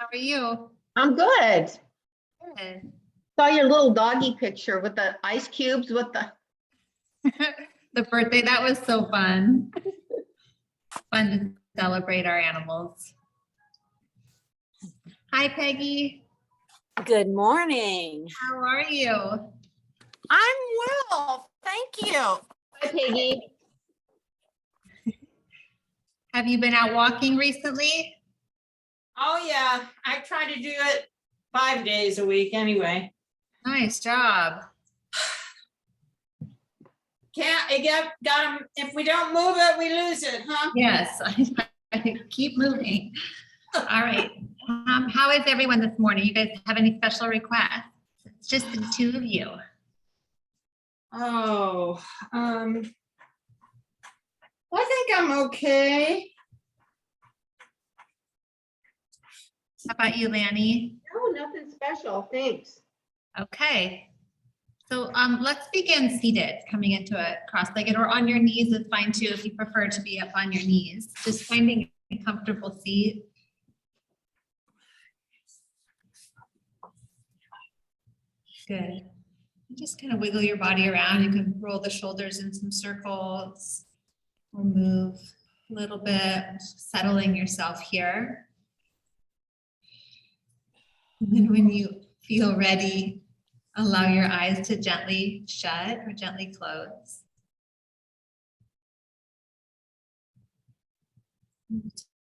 How are you? I'm good. Good. Saw your little doggy picture with the ice cubes with the, The birthday, that was so fun. Fun to celebrate our animals. Hi, Peggy. Good morning. How are you? I'm well, thank you. hi Piggy. Have you been out walking recently? Oh, yeah, I try to do it 5 days a week anyway. Nice job. Got 'em. If we don't move it, we lose it, huh? Yes, I keep moving. All right. How is everyone this morning? You guys have any special requests? It's just the two of you. Oh, I think I'm okay. How about you, Lanny? No, nothing special, thanks. Okay. So let's begin seated, coming into a cross-legged, or on your knees is fine too if you prefer to be up on your knees. Just finding a comfortable seat. Good. Just kind of wiggle your body around. You can roll the shoulders in some circles or move a little bit, settling yourself here. And then when you feel ready, allow your eyes to gently shut or gently close.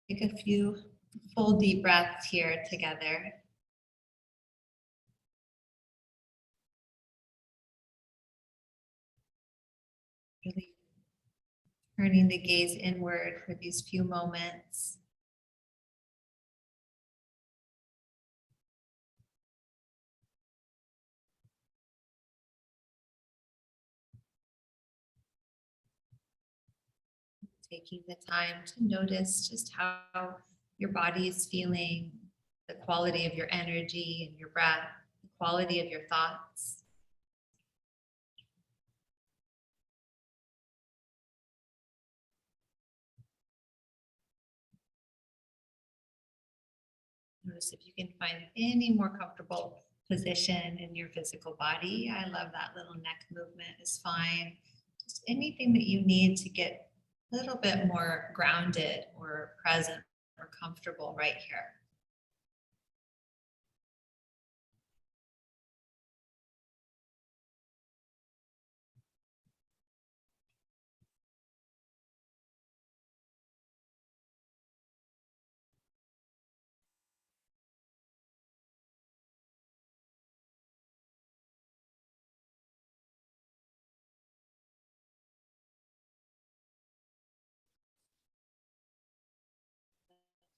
Take a few full deep breaths here together. Really turning the gaze inward for these few moments. Taking the time to notice just how your body is feeling, the quality of your energy and your breath, the quality of your thoughts. Notice if you can find any more comfortable position in your physical body. I love that little neck movement is fine. Just anything that you need to get a little bit more grounded or present or comfortable right here.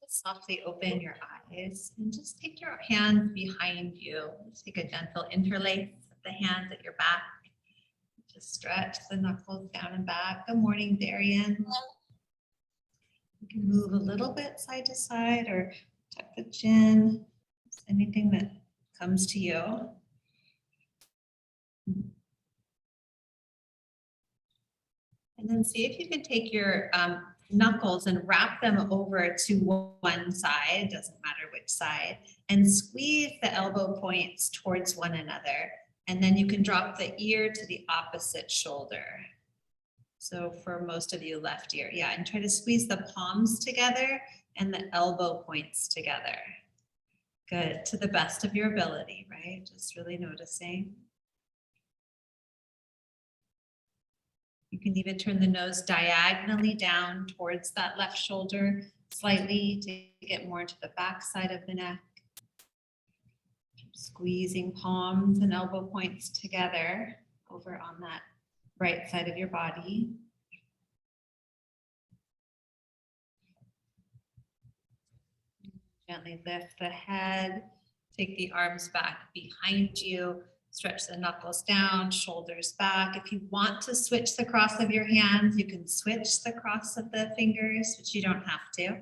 Softly open your eyes and just take your hands behind you. Just take a gentle interlace of the hands at your back. Just stretch the knuckles down and back. Good morning, Darian. You can move a little bit side to side or tuck the chin. Just anything that comes to you. And then see if you can take your knuckles and wrap them over to one side, doesn't matter which side, and squeeze the elbow points towards one another. And then you can drop the ear to the opposite shoulder. So for most of you, left ear, yeah, and try to squeeze the palms together and the elbow points together. Good, to the best of your ability, right? Just really noticing. You can even turn the nose diagonally down towards that left shoulder slightly to get more into the back side of the neck. Squeezing palms and elbow points together over on that right side of your body. Gently lift the head, take the arms back behind you. Stretch the knuckles down, shoulders back. If you want to switch the cross of your hands, you can switch the cross of the fingers, but you don't have to.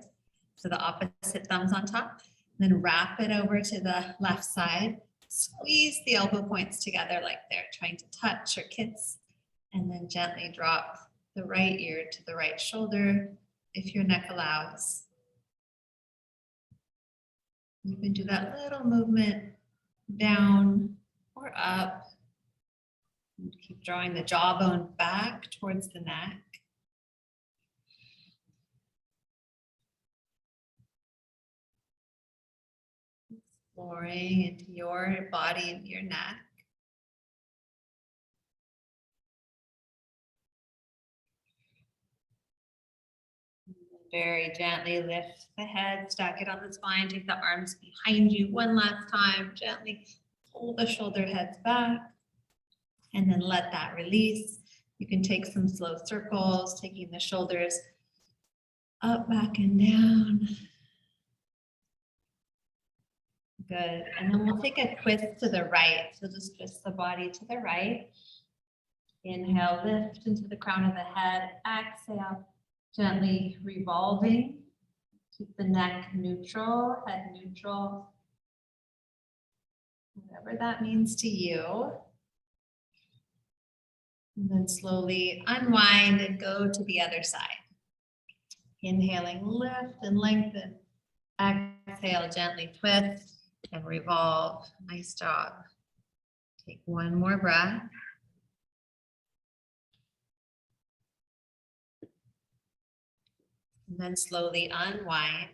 So the opposite thumbs on top, then wrap it over to the left side. Squeeze the elbow points together like they're trying to touch or kiss, and then gently drop the right ear to the right shoulder if your neck allows. You can do that little movement down or up. And keep drawing the jawbone back towards the neck. Exploring into your body and your neck. Very gently lift the head, stack it on the spine, take the arms behind you one last time, gently pull the shoulder heads back, and then let that release. You can take some slow circles, taking the shoulders up, back, and down. Good, and then we'll take a twist to the right. So just twist the body to the right. Inhale, lift into the crown of the head, exhale. Gently revolving, keep the neck neutral, head neutral, whatever that means to you. And then slowly unwind and go to the other side. Inhaling, lift and lengthen. Exhale, gently twist and revolve. Nice job. Take one more breath. And then slowly unwind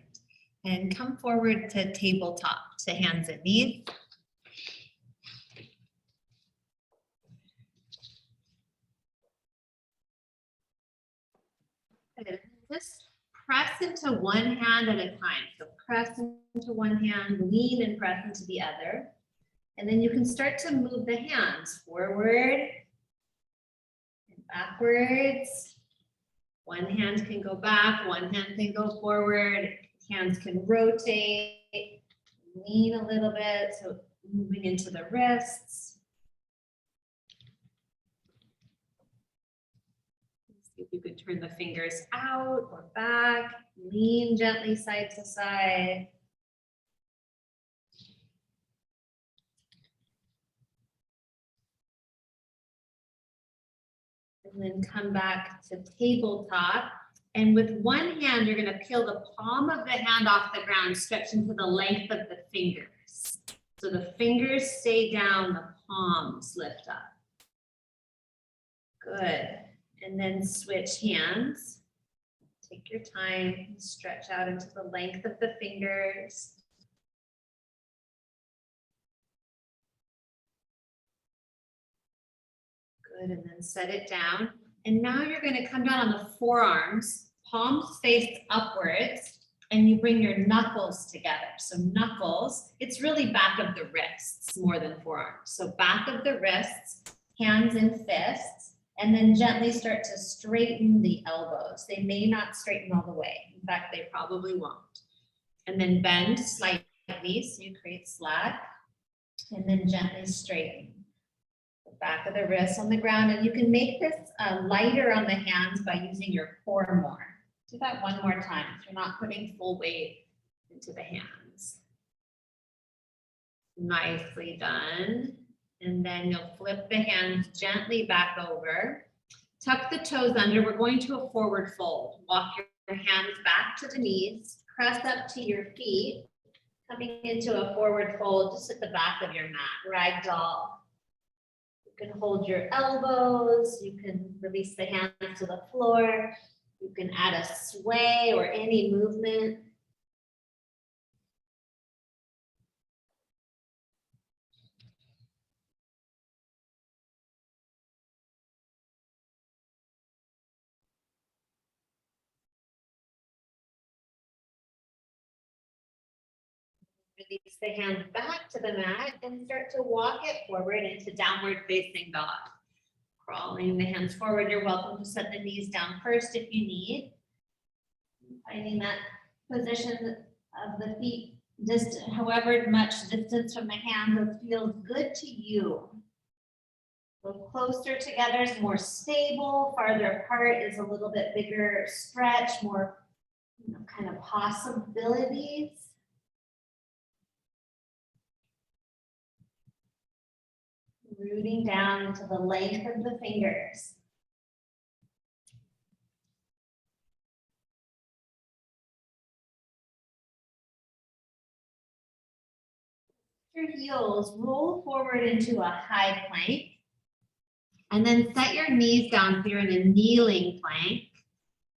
and come forward to tabletop, to hands and knees. Good. Just press into one hand at a time. So press into one hand, lean and press into the other. And then you can start to move the hands forward and backwards. One hand can go back, one hand can go forward, hands can rotate, lean a little bit, so moving into the wrists. See if you could turn the fingers out or back, lean gently side to side. And then come back to tabletop. And with one hand, you're going to peel the palm of the hand off the ground, stretch into the length of the fingers. So the fingers stay down, the palms lift up. Good. And then switch hands. Take your time, stretch out into the length of the fingers. Good, and then set it down. And now you're going to come down on the forearms, palms face upwards, and you bring your knuckles together. So knuckles, it's really back of the wrists more than forearms. So back of the wrists, hands and fists, and then gently start to straighten the elbows. They may not straighten all the way. In fact, they probably won't. And then bend slightly so you create slack, and then gently straighten. Back of the wrists on the ground, and you can make this lighter on the hands by using your core more. Do that one more time so you're not putting full weight into the hands. Nicely done. And then you'll flip the hands gently back over. Tuck the toes under. We're going to a forward fold. Walk your hands back to the knees. Press up to your feet. Coming into a forward fold just at the back of your mat. Ragdoll. You can hold your elbows, you can release the hands to the floor, you can add a sway or any movement. Release the hands back to the mat and start to walk it forward into downward facing dog. Crawling the hands forward. You're welcome to set the knees down first if you need. Finding that position of the feet, just however much distance from the hands that feels good to you. A little closer together is more stable. Farther apart is a little bit bigger stretch, more kind of possibilities. Rooting down into the length of the fingers. your heels, roll forward into a high plank. And then set your knees down here in a kneeling plank.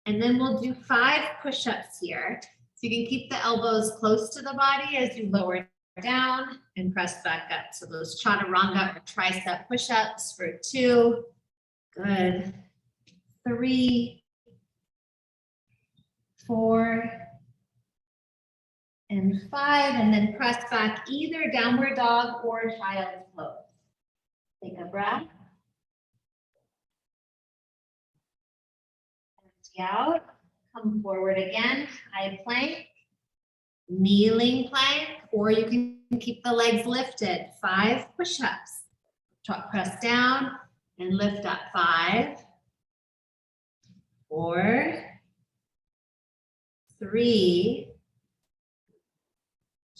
And then we'll do 5 push-ups here. So you can keep the elbows close to the body as you lower down and press back up. So those chaturanga or tricep push-ups for 2. Good. 3, 4, and 5. And then press back either downward dog or child's pose. Take a breath. Empty out. Come forward again. High plank. Kneeling plank, or you can keep the legs lifted. 5 push-ups. Press down and lift up. 5, 4, 3,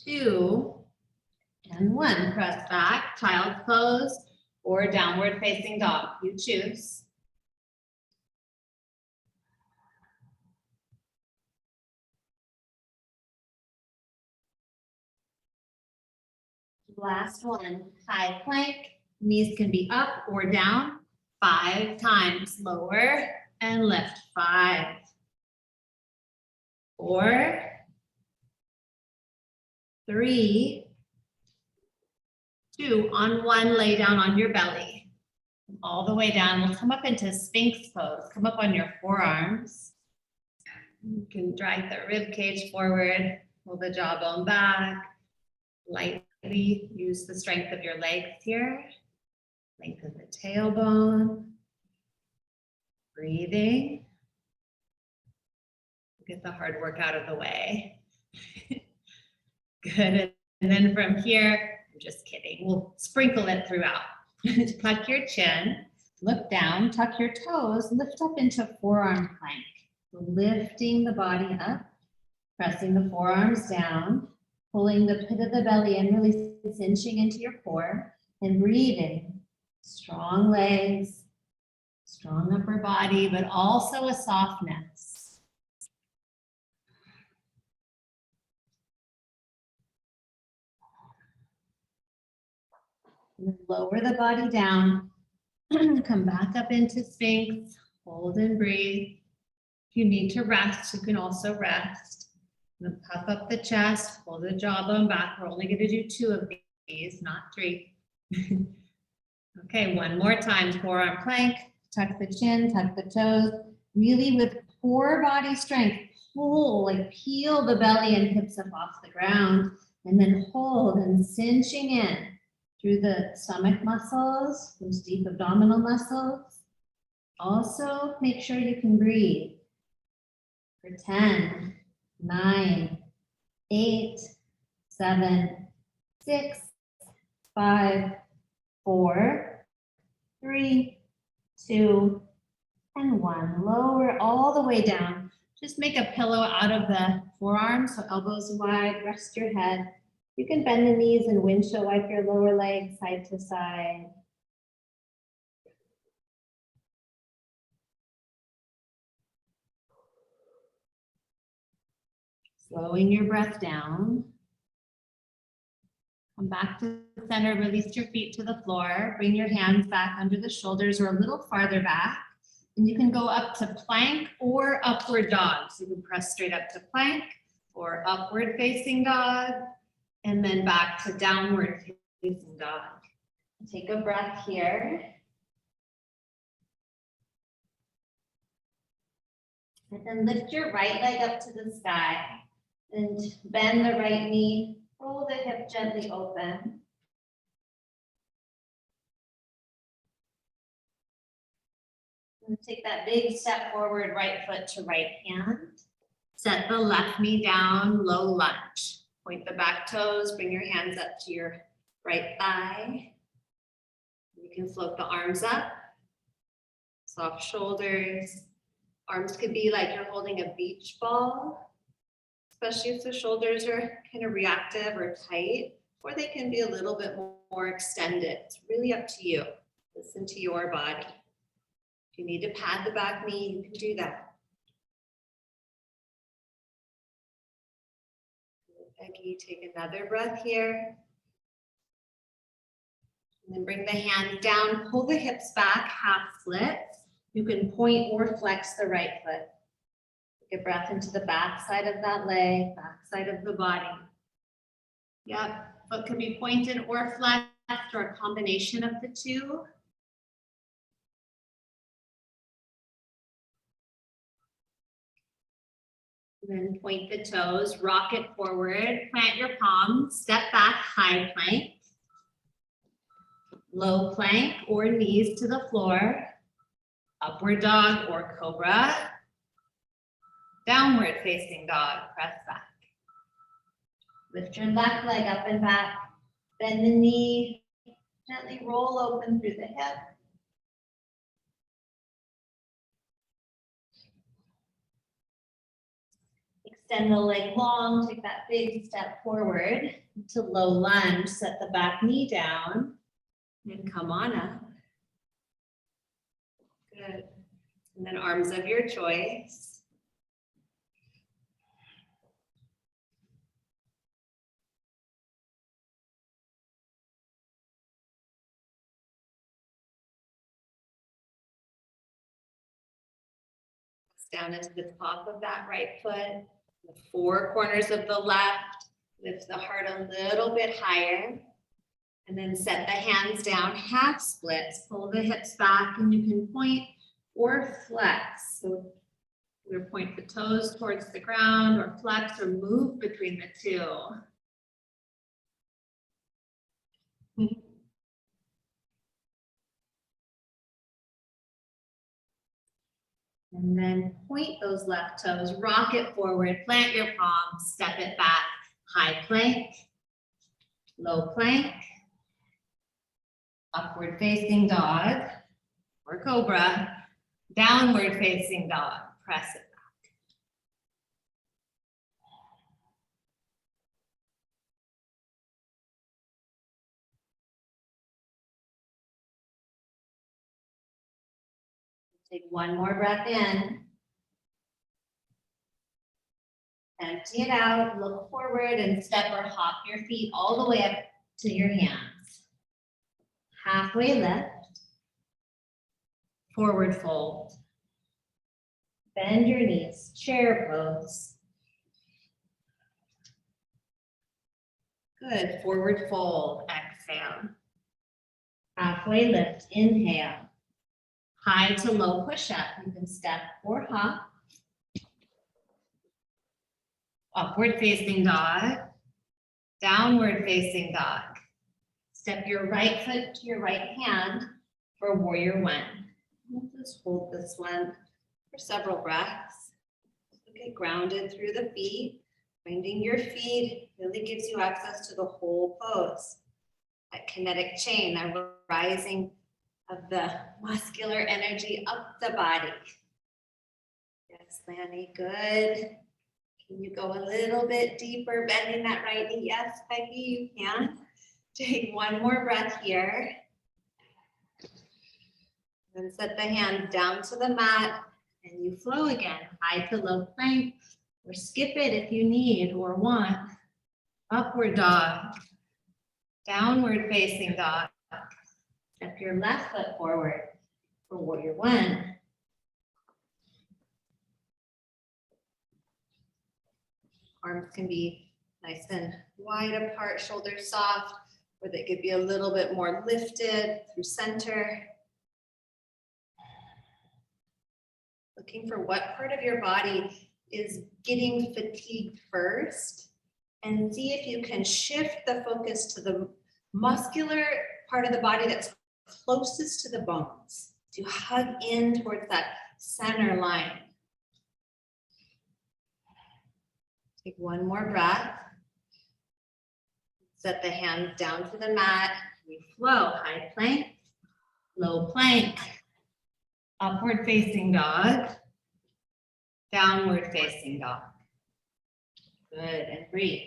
2, and 1. Press back, child's pose, or downward facing dog. You choose. Last one, high plank. Knees can be up or down. 5 times. Lower and lift. 5, 4, 3, 2. On 1, lay down on your belly. All the way down. We'll come up into Sphinx pose. Come up on your forearms. You can drag the rib cage forward. Pull the jawbone back. Lightly use the strength of your legs here. Lengthen the tailbone. Breathing. Get the hard work out of the way. Good. And then from here, I'm just kidding. We'll sprinkle it throughout. Tuck your chin. Look down. Tuck your toes. Lift up into forearm plank. Lifting the body up. Pressing the forearms down. Pulling the pit of the belly and really cinching into your core and breathing. Strong legs, strong upper body, but also a softness. And lower the body down. Come back up into Sphinx. Hold and breathe. If you need to rest, you can also rest. And puff up the chest, pull the jawbone back. We're only going to do 2 of these, not 3. Okay, one more time. Forearm plank, tuck the chin, tuck the toes. Really with core body strength, pull, like peel the belly and hips up off the ground. And then hold and cinching in through the stomach muscles, those deep abdominal muscles. Also, make sure you can breathe for 10. 9, 8, 7, 6, 5, 4, 3, 2, and 1. Lower all the way down. Just make a pillow out of the forearms, so elbows wide, rest your head. You can bend the knees and windshield wipe your lower leg side to side. Slowing your breath down. Come back to the center, release your feet to the floor. Bring your hands back under the shoulders or a little farther back. And you can go up to plank or upward dog. So you can press straight up to plank or upward facing dog. And then back to downward facing dog. Take a breath here. And then lift your right leg up to the sky. And bend the right knee, roll the hip gently open. And take that big step forward, right foot to right hand. Set the left knee down, low lunge. Point the back toes, bring your hands up to your right thigh. You can float the arms up, soft shoulders. Arms could be like you're holding a beach ball. Especially if the shoulders are kind of reactive or tight, or they can be a little bit more extended. It's really up to you. Listen to your body. If you need to pad the back knee, you can do that. Peggy, take another breath here. And then bring the hands down, pull the hips back, half split. You can point or flex the right foot. Take a breath into the back side of that leg, back side of the body. Yep, foot can be pointed or flexed or a combination of the two. Then point the toes, rock it forward, plant your palms, step back, high plank. Low plank or knees to the floor. Upward dog or cobra. Downward facing dog, press back. Lift your left leg up and back. Bend the knee, gently roll open through the hip. Extend the leg long, take that big step forward to low lunge, set the back knee down and come on up. Good. And then arms of your choice. Down into the top of that right foot, the four corners of the left, lift the heart a little bit higher, and then set the hands down, half splits, pull the hips back, and you can point or flex. So either point the toes towards the ground or flex or move between the two. And then point those left toes, rock it forward, plant your palms, step it back, high plank, low plank, upward facing dog or cobra, downward facing dog, press it back. Take one more breath in. Empty it out, look forward and step or hop your feet all the way up to your hands. Halfway lift. Forward fold. Bend your knees, chair pose. Good, forward fold, exhale. Halfway lift, inhale. High to low push up, you can step or hop. Upward facing dog, downward facing dog. Step your right foot to your right hand for warrior one. We'll just hold this one for several breaths. Okay, grounded through the feet. Finding your feet really gives you access to the whole pose. That kinetic chain, that rising of the muscular energy up the body. Yes, Lanny, good. Can you go a little bit deeper, bending that right knee? Yes, Peggy, you can. Take one more breath here. Then set the hand down to the mat and you flow again, high to low plank, or skip it if you need or want. Upward dog, downward facing dog. Step your left foot forward for warrior one. Arms can be nice and wide apart, shoulders soft, or they could be a little bit more lifted through center. Looking for what part of your body is getting fatigued first, and see if you can shift the focus to the muscular part of the body that's closest to the bones, to hug in towards that center line. Take one more breath. Set the hands down to the mat. You flow, high plank, low plank, upward facing dog, downward facing dog. Good, and breathe.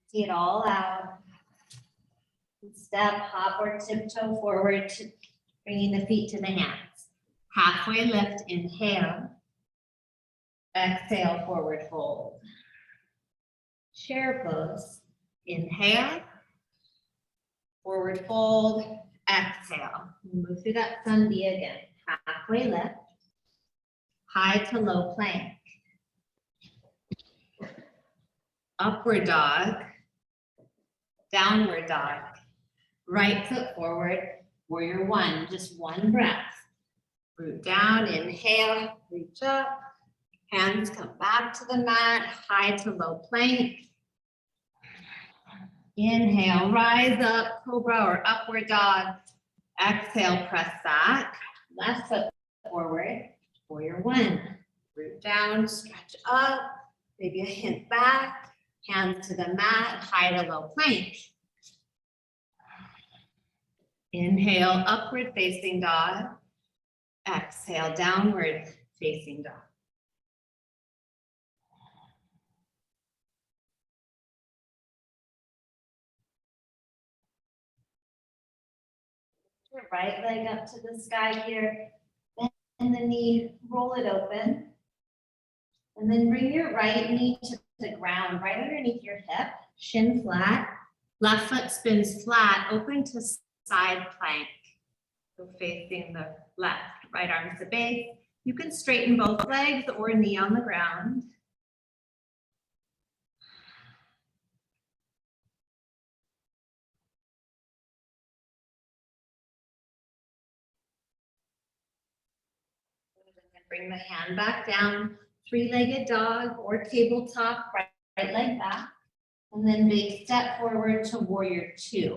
See it all out. Step, hop, or tiptoe forward to Bringing the feet to the hands. Halfway lift, inhale. Exhale, forward fold. Chair pose. Inhale. Forward fold. Exhale. Move through that sun V again. Halfway lift. High to low plank. Upward dog. Downward dog. Right foot forward. Warrior one. Just one breath. Root down. Inhale. Reach up. Hands come back to the mat. High to low plank. Inhale, rise up, cobra or upward dog. Exhale, press back. Left foot forward. Warrior one. Root down, stretch up. Maybe a hint back. Hands to the mat, high to low plank. Inhale, upward facing dog. Exhale, downward facing dog. Your right leg up to the sky here. Bend the knee, roll it open. And then bring your right knee to the ground, right underneath your hip, shin flat. Left foot spins flat, open to side plank. So facing the left, right arm to the base. You can straighten both legs or knee on the ground. Bring the hand back down, three-legged dog or tabletop, right leg back. And then big step forward to warrior two.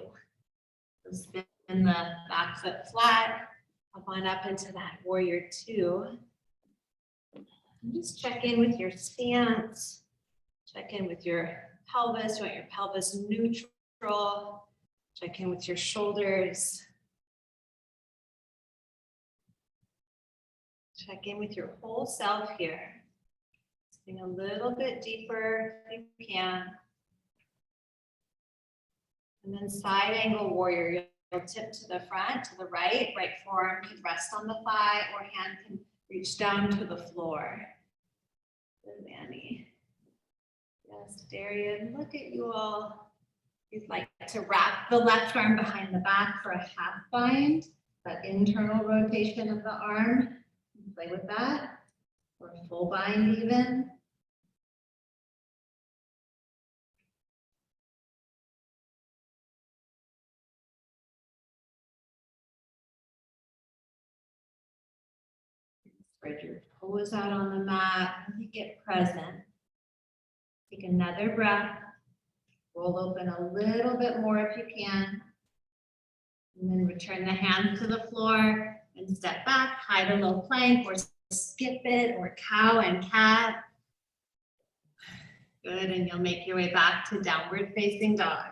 So spin the back foot flat, come on up into that warrior two. And just check in with your stance. Check in with your pelvis. You want your pelvis neutral. Check in with your shoulders. Check in with your whole self here. Sitting a little bit deeper if you can. And then side angle warrior. You'll tip to the front, to the right. Right forearm can rest on the thigh or hand can reach down to the floor. Good, Annie. Yes, Darian, look at you all. You'd like to wrap the left arm behind the back for a half bind, that internal rotation of the arm. Play with that, or full bind even. Spread your toes out on the mat, really get present. Take another breath. Roll open a little bit more if you can. And then return the hands to the floor and step back, high to low plank, or skip it, or cow and cat. Good, and you'll make your way back to downward facing dog.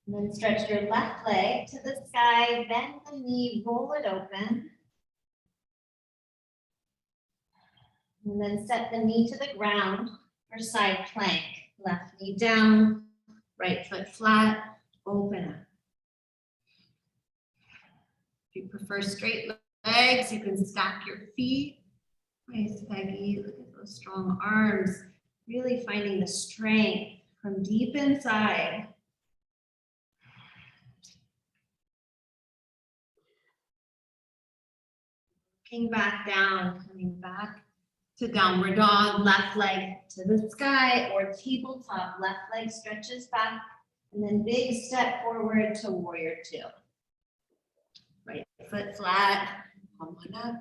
And then stretch your left leg to the sky, bend the knee, roll it open. And then set the knee to the ground for side plank. Left knee down, right foot flat, open up. If you prefer straight legs, you can stack your feet. Nice, Peggy. Look at those strong arms. Really finding the strength from deep inside. Looking back down, coming back to downward dog, left leg to the sky, or tabletop, left leg stretches back, and then big step forward to warrior two. Right foot flat, come on up.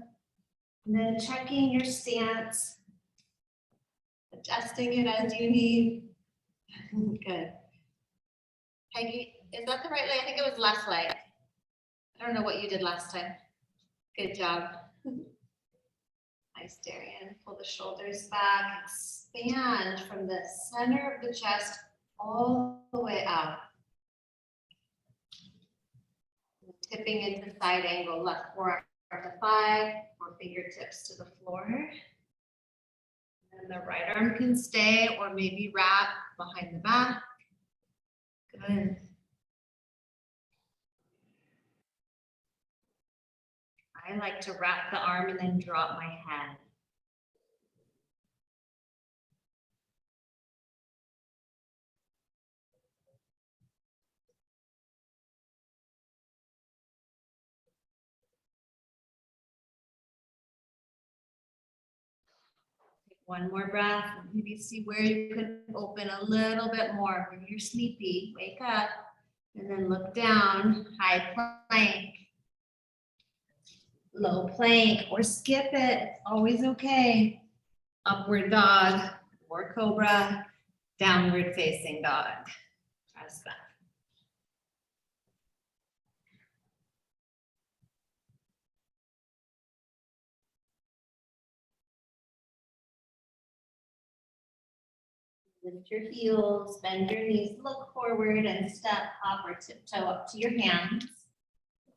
And then checking your stance, adjusting it as you need. Good. Peggy, is that the right leg? I think it was left leg. I don't know what you did last time. Good job. Nice, Darian. Pull the shoulders back, expand from the center of the chest all the way out. Tipping into side angle, left forearm to thigh, or fingertips to the floor. And the right arm can stay or maybe wrap behind the back. Good. I like to wrap the arm and then drop my head. Take one more breath. Maybe see where you can open a little bit more. When you're sleepy, wake up and then look down, high plank, low plank, or skip it. It's always okay. Upward dog or cobra, downward facing dog. Trust that. Lift your heels, bend your knees, look forward and step, hop or tiptoe up to your hands.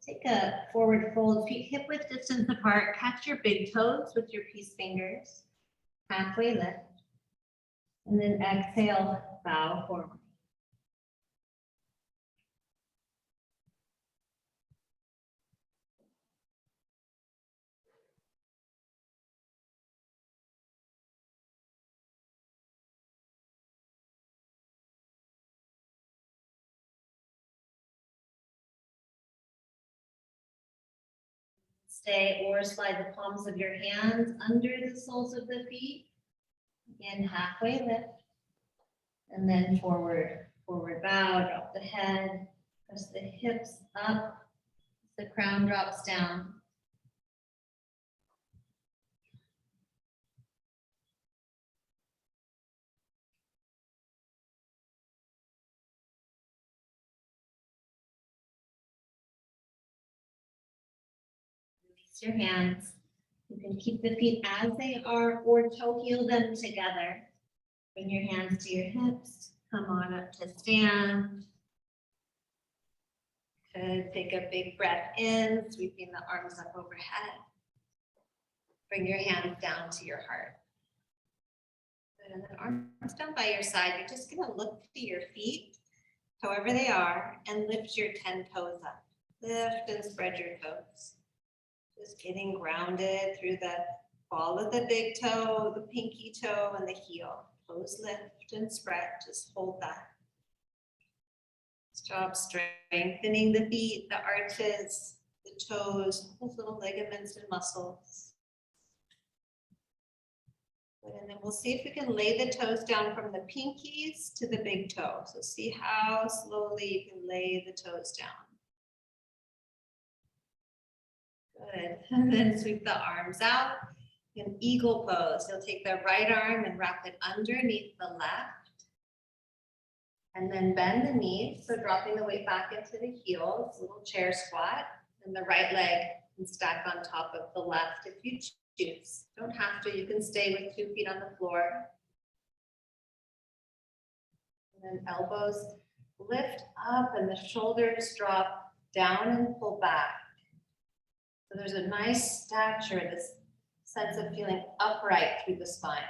Take a forward fold, feet hip width distance apart, catch your big toes with your peace fingers. Halfway lift. And then exhale, bow forward. Stay or slide the palms of your hands under the soles of the feet. Again, halfway lift. And then forward, forward bow, drop the head, press the hips up, the crown drops down. Release your hands. You can keep the feet as they are or toe heel them together. Bring your hands to your hips. Come on up to stand. Good. Take a big breath in, sweeping the arms up overhead. Bring your hands down to your heart. Good. And then arms down by your side. You're just going to look to your feet, however they are, and lift your 10 toes up. Lift and spread your toes. Just getting grounded through the ball of the big toe, the pinky toe, and the heel. Toes lift and spread. Just hold that. Job strengthening the feet, the arches, the toes, those little ligaments and muscles. And then we'll see if we can lay the toes down from the pinkies to the big toe. So see how slowly you can lay the toes down. Good. And then sweep the arms out. An eagle pose. You'll take the right arm and wrap it underneath the left. And then bend the knees, so dropping the weight back into the heels, little chair squat, and the right leg can stack on top of the left if you choose. Don't have to, you can stay with 2 feet on the floor. And then elbows lift up and the shoulders drop down and pull back. So there's a nice stature, this sense of feeling upright through the spine.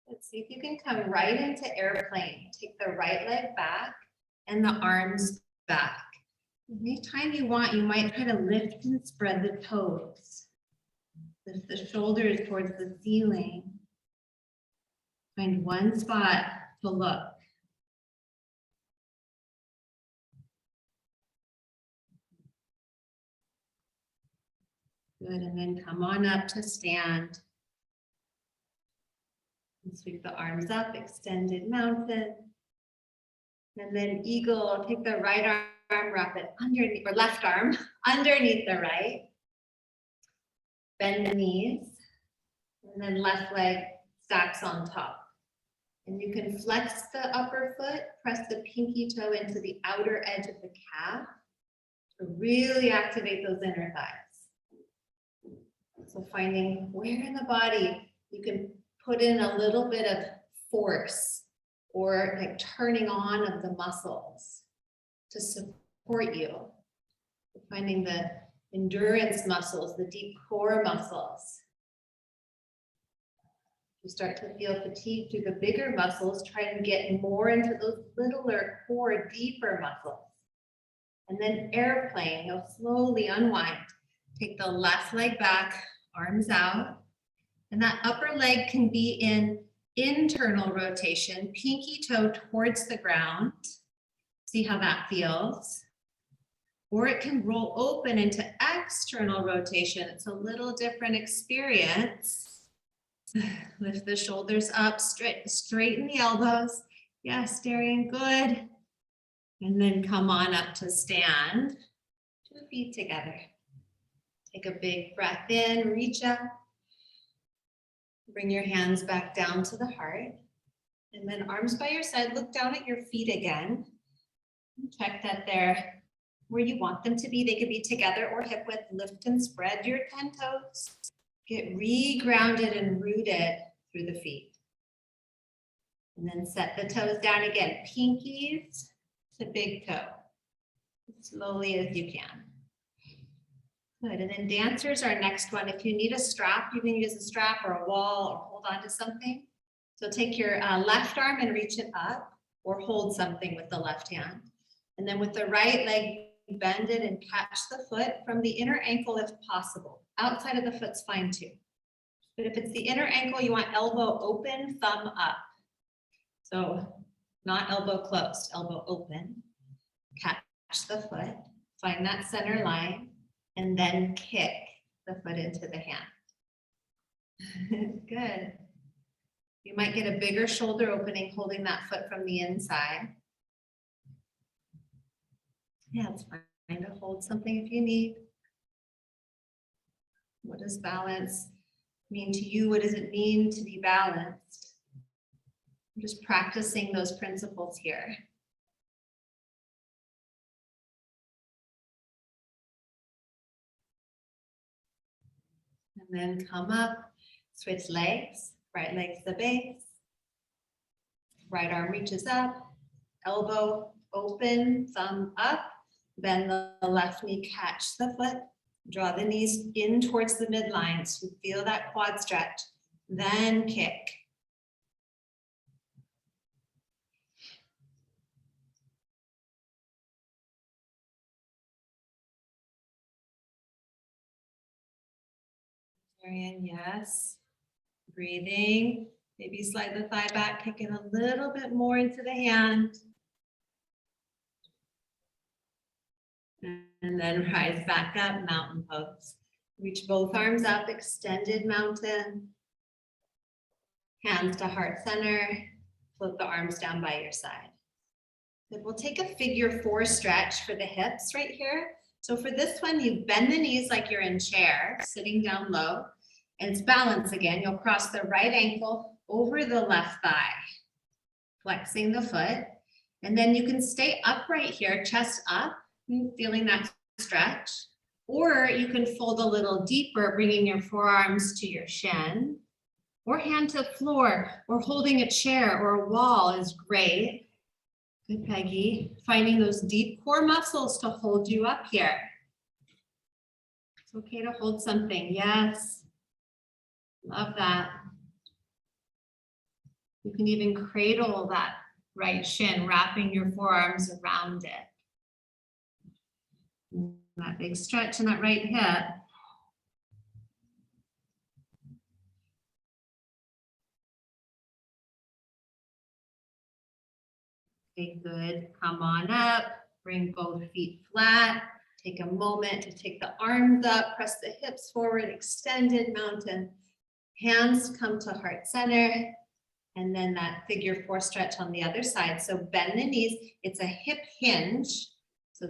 Let's see if you can come right into airplane. Take the right leg back and the arms back. Anytime you want, you might try to lift and spread the toes. Lift the shoulders towards the ceiling. Find one spot to look. Good, and then come on up to stand. And sweep the arms up, extended mountain. And then eagle, take the right arm, wrap it underneath, or left arm underneath the right. Bend the knees. And then left leg stacks on top. And you can flex the upper foot, press the pinky toe into the outer edge of the calf to really activate those inner thighs. So finding where in the body you can put in a little bit of force or like turning on of the muscles to support you. Finding the endurance muscles, the deep core muscles. You start to feel fatigue through the bigger muscles, try and get more into those littler core, deeper muscles. And then airplane, you'll slowly unwind. Take the left leg back, arms out. And that upper leg can be in internal rotation, pinky toe towards the ground. See how that feels. Or it can roll open into external rotation. It's a little different experience. Lift the shoulders up, straighten the elbows. Yes, Darian, good. And then come on up to stand. 2 feet together. Take a big breath in, reach up. Bring your hands back down to the heart. And then arms by your side, look down at your feet again. Check that they're where you want them to be. They could be together or hip width. Lift and spread your 10 toes. Get re-grounded and rooted through the feet. And then set the toes down again. Pinkies to big toe. As slowly as you can. Good, and then dancers are next one. If you need a strap, you can use a strap or a wall or hold on to something. So take your left arm and reach it up or hold something with the left hand. And then with the right leg, bend it and catch the foot from the inner ankle if possible. Outside of the foot's fine too. But if it's the inner ankle, you want elbow open, thumb up. So not elbow closed, elbow open. Catch the foot, find that center line, and then kick the foot into the hand. Good. You might get a bigger shoulder opening holding that foot from the inside. Yeah, it's fine to hold something if you need. What does balance mean to you? What does it mean to be balanced? I'm just practicing those principles here. And then come up, switch legs, right leg to the base. Right arm reaches up, elbow open, thumb up. Bend the left knee, catch the foot, draw the knees in towards the midline so you feel that quad stretch, then kick. Darian, yes. Breathing, maybe slide the thigh back, kick it a little bit more into the hand. And then rise back up, mountain pose. Reach both arms up, extended mountain. Hands to heart center. Float the arms down by your side. Then we'll take a figure 4 stretch for the hips right here. So for this one, you bend the knees like you're in chair, sitting down low. And it's balance again. You'll cross the right ankle over the left thigh, flexing the foot. And then you can stay upright here, chest up. Feeling that stretch, or you can fold a little deeper, bringing your forearms to your shin, or hand to floor, or holding a chair or a wall is great. Good, Peggy. Finding those deep core muscles to hold you up here. It's okay to hold something. Yes. Love that. You can even cradle that right shin, wrapping your forearms around it. That big stretch in that right hip. Okay, good. Come on up. Bring both feet flat. Take a moment to take the arms up. Press the hips forward. Extended mountain. Hands come to heart center. And then that figure 4 stretch on the other side. So bend the knees. It's a hip hinge. So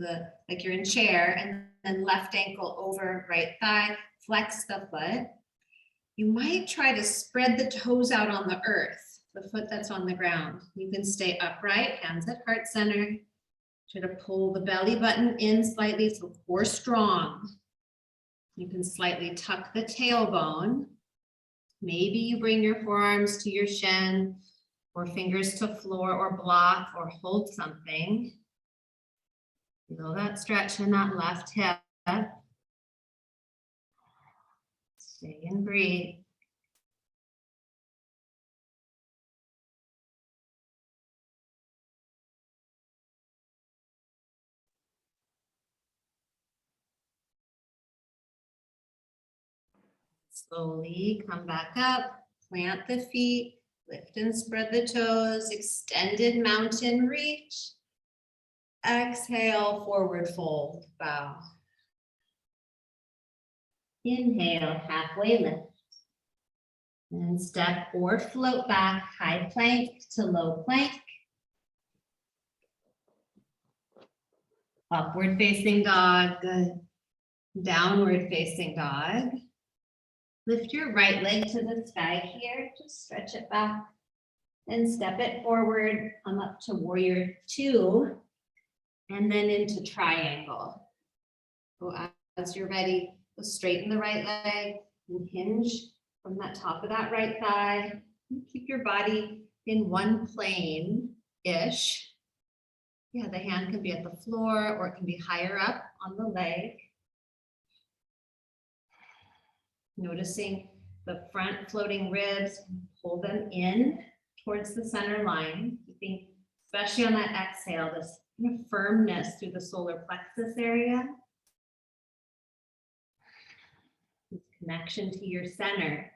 like you're in chair, and then left ankle over right thigh, flex the foot. You might try to spread the toes out on the earth, the foot that's on the ground. You can stay upright, hands at heart center. Try to pull the belly button in slightly so core strong. You can slightly tuck the tailbone. Maybe you bring your forearms to your shin or fingers to floor or block or hold something. Feel that stretch in that left hip. Stay and breathe. Slowly come back up, plant the feet, lift and spread the toes, extended mountain reach. Exhale, forward fold, bow. Inhale, halfway lift. And step or float back, high plank to low plank. Upward facing dog, good. Downward facing dog. Lift your right leg to the sky here, just stretch it back. And step it forward, come up to warrior two. And then into triangle. Go as you're ready, go straighten the right leg and hinge from that top of that right thigh. Keep your body in one plane-ish. Yeah, the hand can be at the floor or it can be higher up on the leg. Noticing the front floating ribs, pull them in towards the center line, keeping, especially on that exhale, this firmness through the solar plexus area. This connection to your center.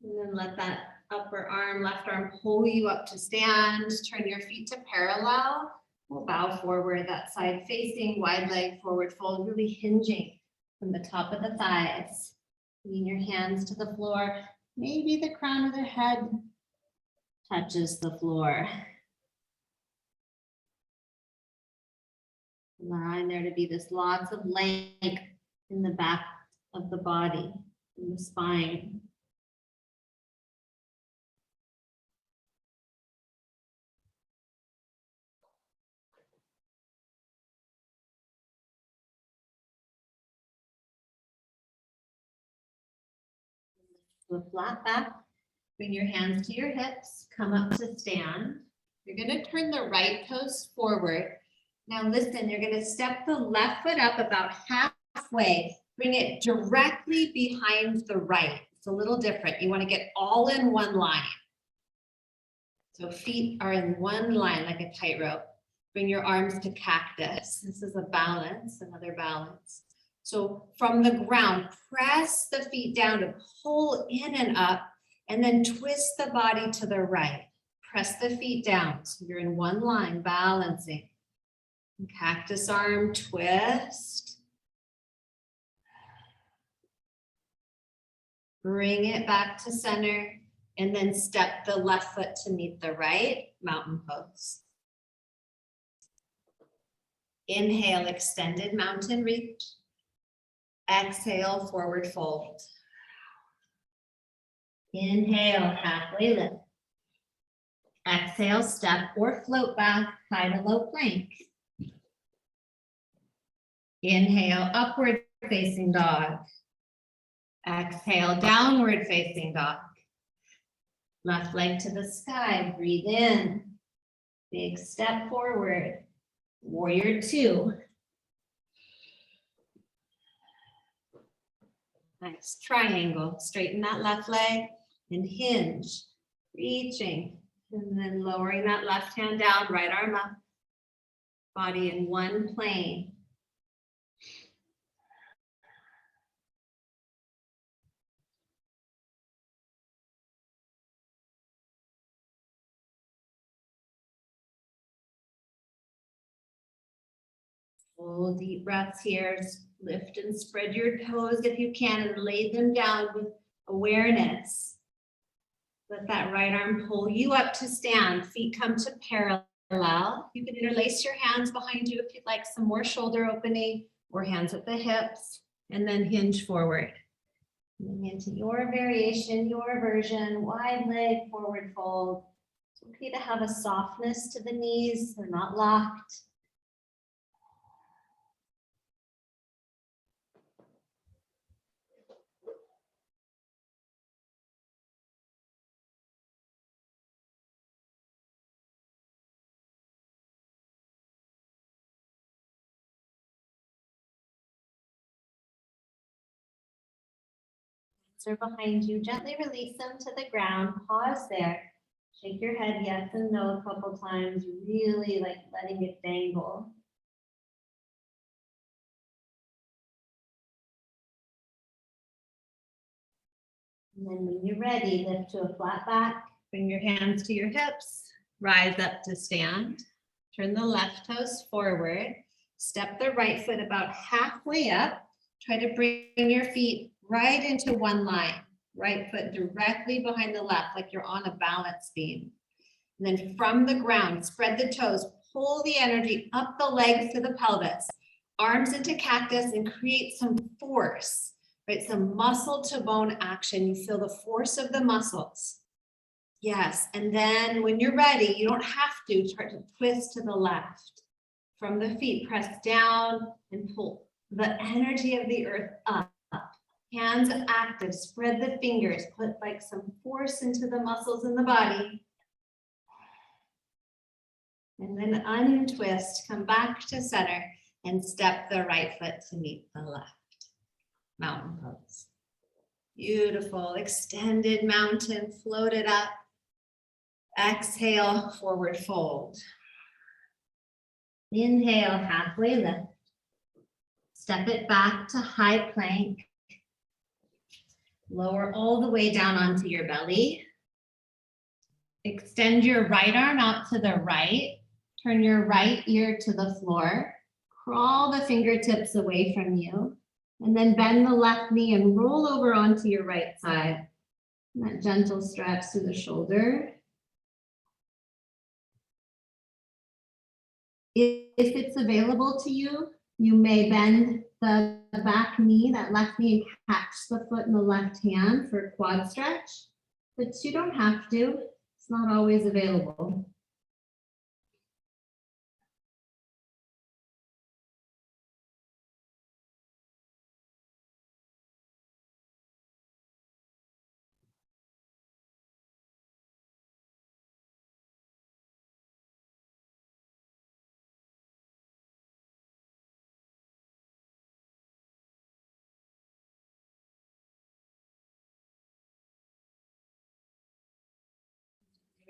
And then let that upper arm, left arm pull you up to stand. Turn your feet to parallel. We'll bow forward, that side facing, wide leg forward fold, really hinging from the top of the thighs. Bringing your hands to the floor. Maybe the crown of the head touches the floor. Allowing there to be this lots of length in the back of the body, in the spine. To a flat back, bring your hands to your hips, come up to stand. You're going to turn the right toes forward. Now listen, you're going to step the left foot up about halfway. Bring it directly behind the right. It's a little different. You want to get all in one line. So feet are in one line like a tightrope. Bring your arms to cactus. This is a balance, another balance. So from the ground, press the feet down to pull in and up, and then twist the body to the right. Press the feet down. So you're in one line, balancing. Cactus arm, twist. Bring it back to center, and then step the left foot to meet the right, mountain pose. Inhale, extended mountain reach. Exhale, forward fold. Inhale, halfway lift. Exhale, step or float back, high to low plank. Inhale, upward facing dog. Exhale, downward facing dog. Left leg to the sky, breathe in. Big step forward. Warrior two. Nice triangle. Straighten that left leg and hinge. Reaching. And then lowering that left hand down, right arm up. Body in one plane. Full deep breaths here. Lift and spread your toes if you can and lay them down with awareness. Let that right arm pull you up to stand. Feet come to parallel. You can interlace your hands behind you if you'd like some more shoulder opening, or hands at the hips, and then hinge forward. Moving into your variation, your version, wide leg, forward fold. It's okay to have a softness to the knees. They're not locked. Are behind you, gently release them to the ground, pause there, shake your head yes and no a couple times, really like letting it dangle. And then when you're ready, lift to a flat back, bring your hands to your hips, rise up to stand. Turn the left toes forward, step the right foot about halfway up. Try to bring your feet right into one line. Right foot directly behind the left, like you're on a balance beam. And then from the ground, spread the toes, pull the energy up the legs to the pelvis, arms into cactus, and create some force, right? Some muscle to bone action. You feel the force of the muscles. Yes, and then when you're ready, you don't have to start to twist to the left. From the feet, press down and pull the energy of the earth up. Hands active, spread the fingers, put like some force into the muscles in the body. And then untwist, come back to center and step the right foot to meet the left. Mountain pose. Beautiful, extended mountain, float it up. Exhale, forward fold. Inhale, halfway lift. Step it back to high plank. Lower all the way down onto your belly. Extend your right arm out to the right. Turn your right ear to the floor. Crawl the fingertips away from you. And then bend the left knee and roll over onto your right side. And that gentle stretch through the shoulder. If it's available to you, you may bend the back knee, that left knee, and catch the foot in the left hand for a quad stretch, but you don't have to. It's not always available.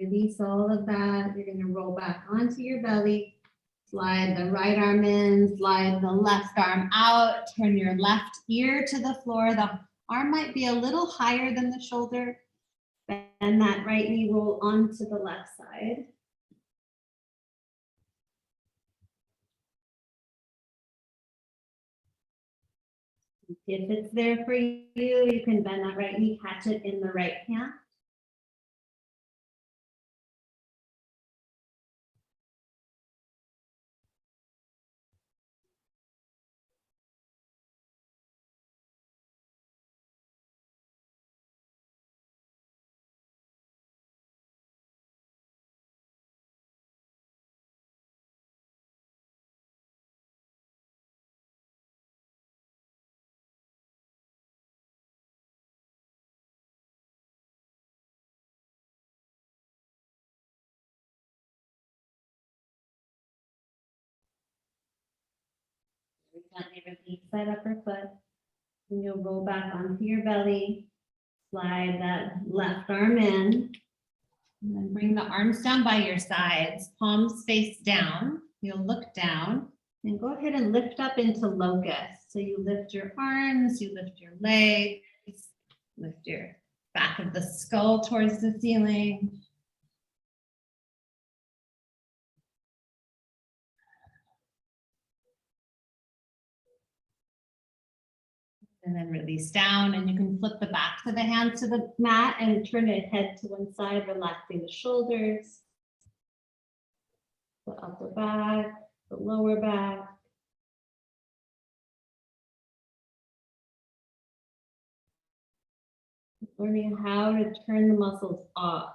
Release all of that. You're going to roll back onto your belly. Slide the right arm in, slide the left arm out, turn your left ear to the floor. The arm might be a little higher than the shoulder. Bend that right knee, roll onto the left side. If it's there for you, you can bend that right knee, catch it in the right hand. Gently release that upper foot. And you'll roll back onto your belly. Slide that left arm in. And then bring the arms down by your sides, palms face down. You'll look down and go ahead and lift up into locust. So you lift your arms, you lift your legs, lift your back of the skull towards the ceiling. And then release down, and you can flip the backs of the hands to the mat and turn it head to one side, relaxing the shoulders, the upper back, the lower back. Learning how to turn the muscles off,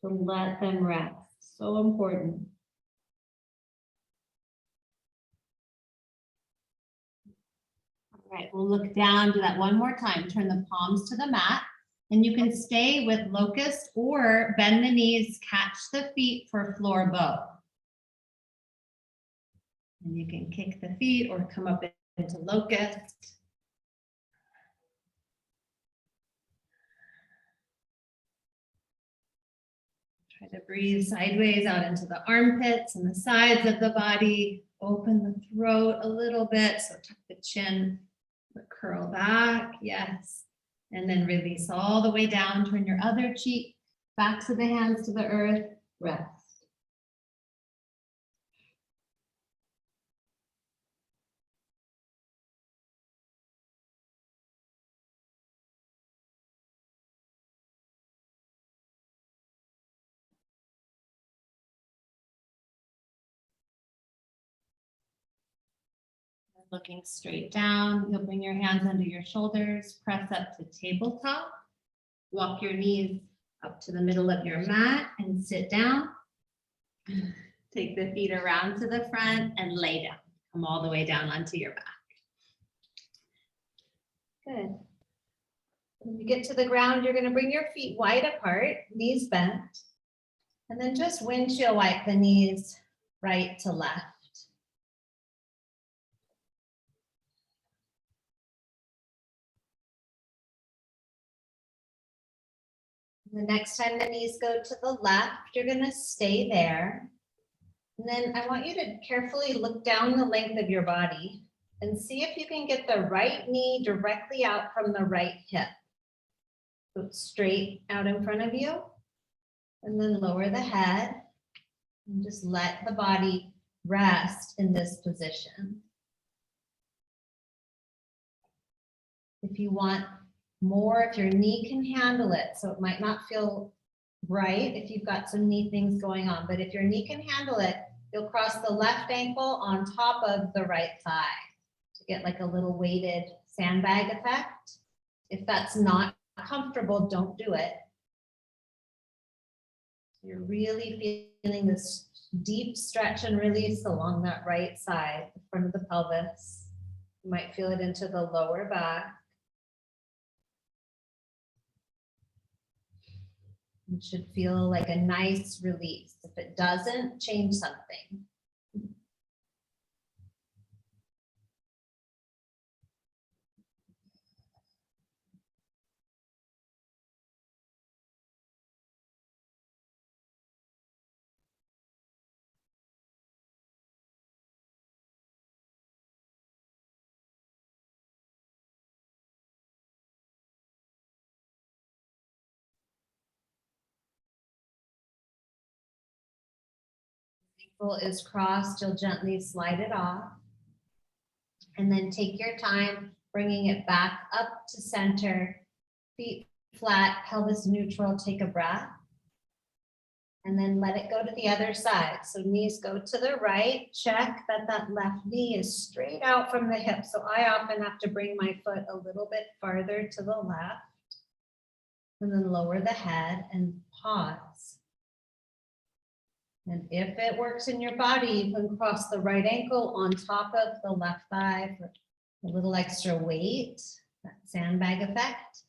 to let them rest. So important. All right, we'll look down, do that one more time. Turn the palms to the mat, and you can stay with locust or bend the knees, catch the feet for floor bow. And you can kick the feet or come up into locust. Try to breathe sideways out into the armpits and the sides of the body. Open the throat a little bit, so tuck the chin, but curl back, yes. And then release all the way down, turn your other cheek, backs of the hands to the earth, rest. Looking straight down, you'll bring your hands under your shoulders, press up to tabletop. Walk your knees up to the middle of your mat and sit down. Take the feet around to the front and lay down. Come all the way down onto your back. Good. When you get to the ground, you're going to bring your feet wide apart, knees bent, and then just windshield wipe the knees right to left. The next time the knees go to the left, you're going to stay there. And then I want you to carefully look down the length of your body and see if you can get the right knee directly out from the right hip. So straight out in front of you. And then lower the head and just let the body rest in this position. If you want more, if your knee can handle it, so it might not feel right if you've got some knee things going on, but if your knee can handle it, you'll cross the left ankle on top of the right thigh to get like a little weighted sandbag effect. If that's not comfortable, don't do it. You're really feeling this deep stretch and release along that right side, the front of the pelvis. You might feel it into the lower back. It should feel like a nice release. If it doesn't, change something. Ankle is crossed, you'll gently slide it off. And then take your time, bringing it back up to center, feet flat, pelvis neutral, take a breath. And then let it go to the other side. So knees go to the right, check that that left knee is straight out from the hip. So I often have to bring my foot a little bit farther to the left. And then lower the head and pause. And if it works in your body, you can cross the right ankle on top of the left thigh for a little extra weight, that sandbag effect.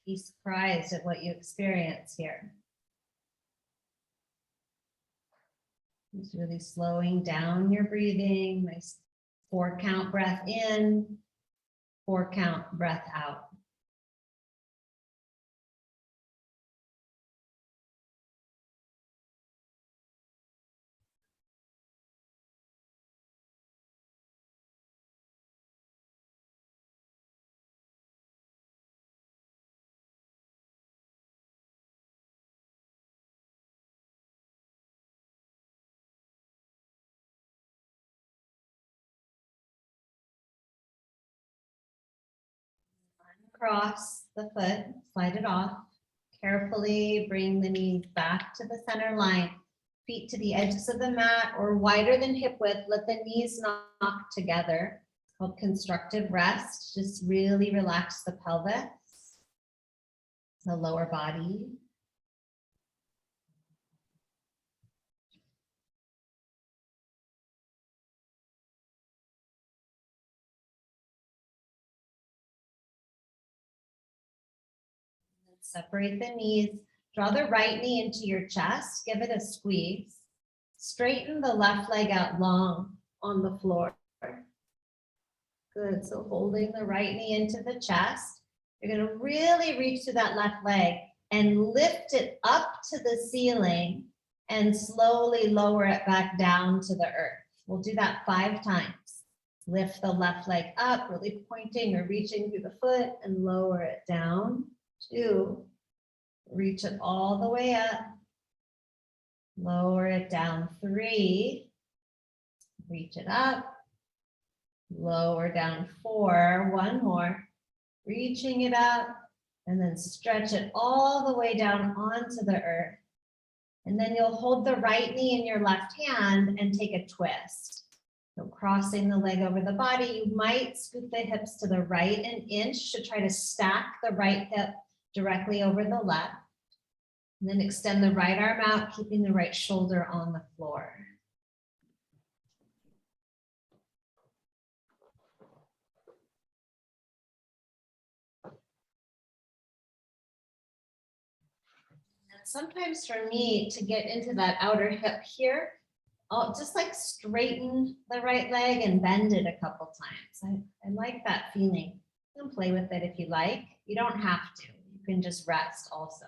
Be surprised at what you experience here. Just really slowing down your breathing. Nice 4-count breath in, 4-count breath out. Across the foot, slide it off. Carefully bring the knees back to the center line, feet to the edges of the mat or wider than hip width. Let the knees knock together. It's called constructive rest. Just really relax the pelvis, the lower body. Separate the knees, draw the right knee into your chest, give it a squeeze. Straighten the left leg out long on the floor. Good, so holding the right knee into the chest. You're gonna really reach to that left leg and lift it up to the ceiling and slowly lower it back down to the earth. We'll do that 5 times. Lift the left leg up, really pointing or reaching through the foot, and lower it down. 2, reach it all the way up. Lower it down. 3, reach it up. Lower down. 4, one more. Reaching it up, and then stretch it all the way down onto the earth. And then you'll hold the right knee in your left hand and take a twist. So crossing the leg over the body, you might scoop the hips to the right an inch to try to stack the right hip directly over the left. And then extend the right arm out, keeping the right shoulder on the floor. Sometimes for me to get into that outer hip here, I'll just like straighten the right leg and bend it a couple times. I like that feeling. You can play with it if you like. You don't have to. You can just rest also.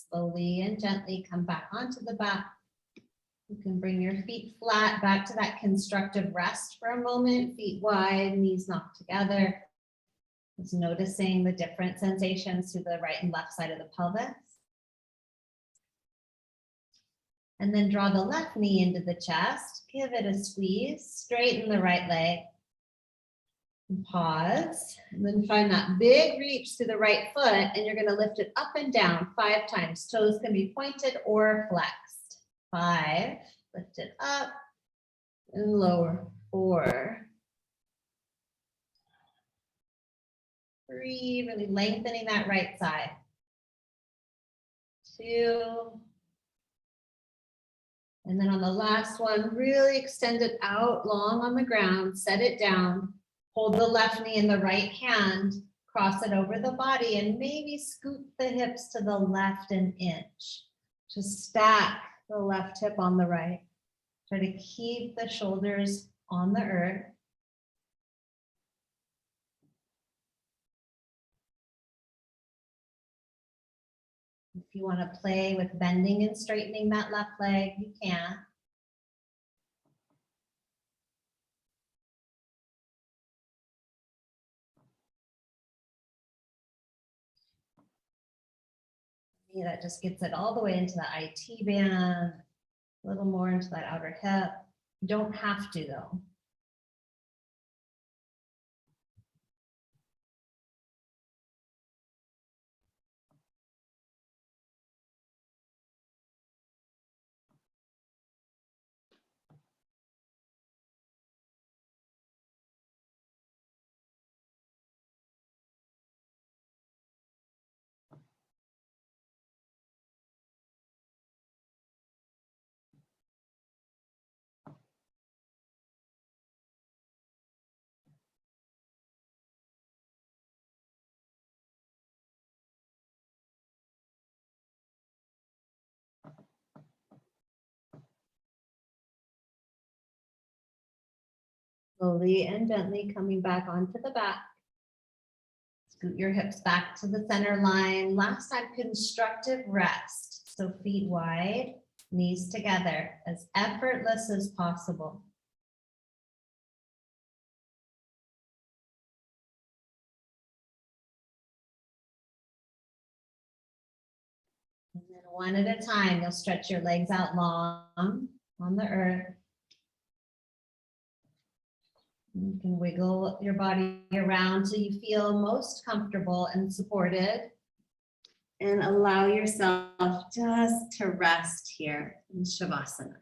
Slowly and gently come back onto the back. You can bring your feet flat back to that constructive rest for a moment, feet wide, knees knocked together. Just noticing the different sensations to the right and left side of the pelvis. And then draw the left knee into the chest, give it a squeeze, straighten the right leg. And pause, and then find that big reach to the right foot, and you're going to lift it up and down 5 times. Toes can be pointed or flexed. 5, lift it up and lower. 4, 3, really lengthening that right side. 2, and then on the last one, really extend it out long on the ground, set it down. Hold the left knee in the right hand, cross it over the body, and maybe scoop the hips to the left an inch. Just stack the left hip on the right. Try to keep the shoulders on the earth. If you want to play with bending and straightening that left leg, you can. That just gets it all the way into the IT band, a little more into that outer hip. You don't have to though. Slowly and gently coming back onto the back. Scoot your hips back to the center line. Last time, constructive rest. So feet wide, knees together, as effortless as possible. And then one at a time, you'll stretch your legs out long on the earth. You can wiggle your body around till you feel most comfortable and supported. And allow yourself just to rest here in Shavasana.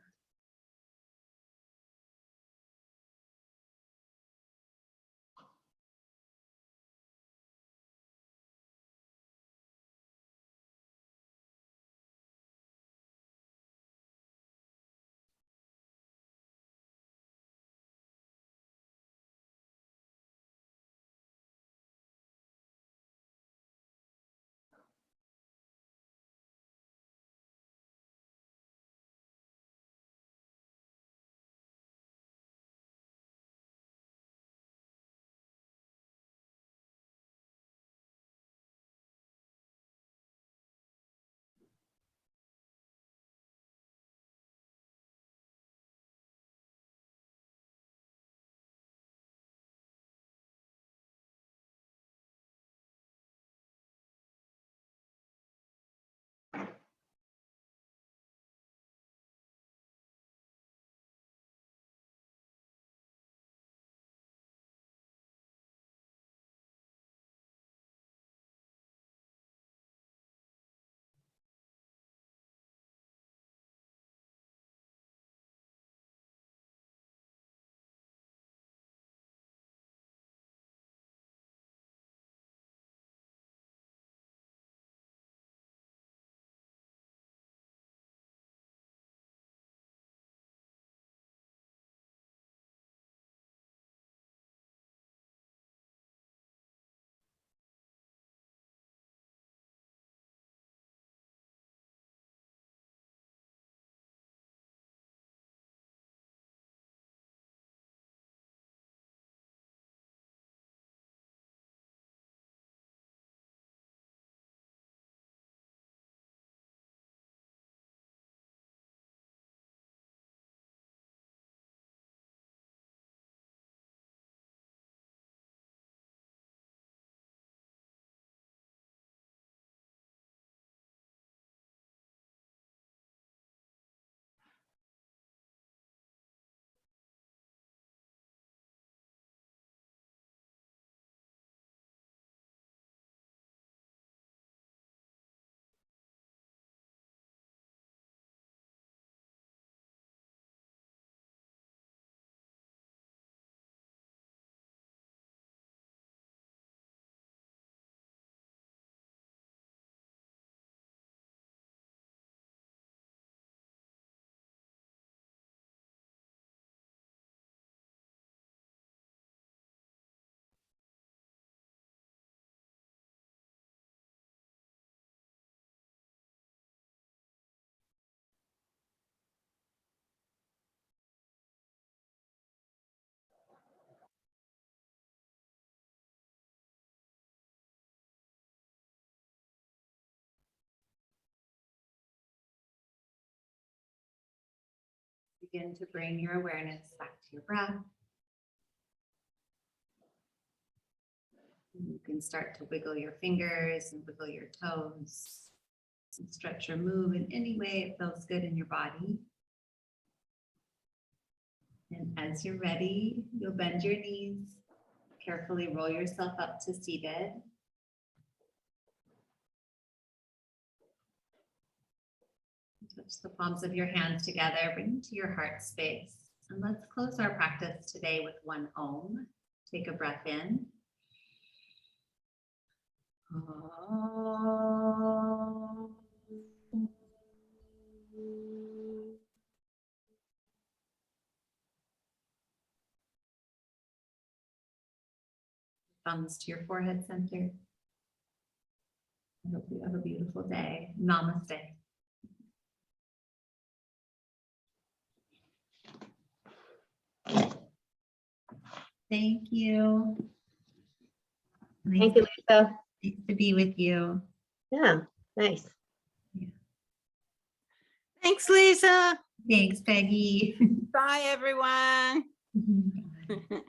Begin to bring your awareness back to your breath. You can start to wiggle your fingers and wiggle your toes. And stretch or move in any way it feels good in your body. And as you're ready, you'll bend your knees, carefully roll yourself up to seated. Touch the palms of your hands together, bring them to your heart space. And let's close our practice today with one Om. Take a breath in. Thumbs to your forehead center. I hope you have a beautiful day. Namaste. Thank you. Thank you, Lisa. Nice to be with you. Yeah, nice. Thanks, Lisa. Thanks, Peggy. Bye, everyone. Bye.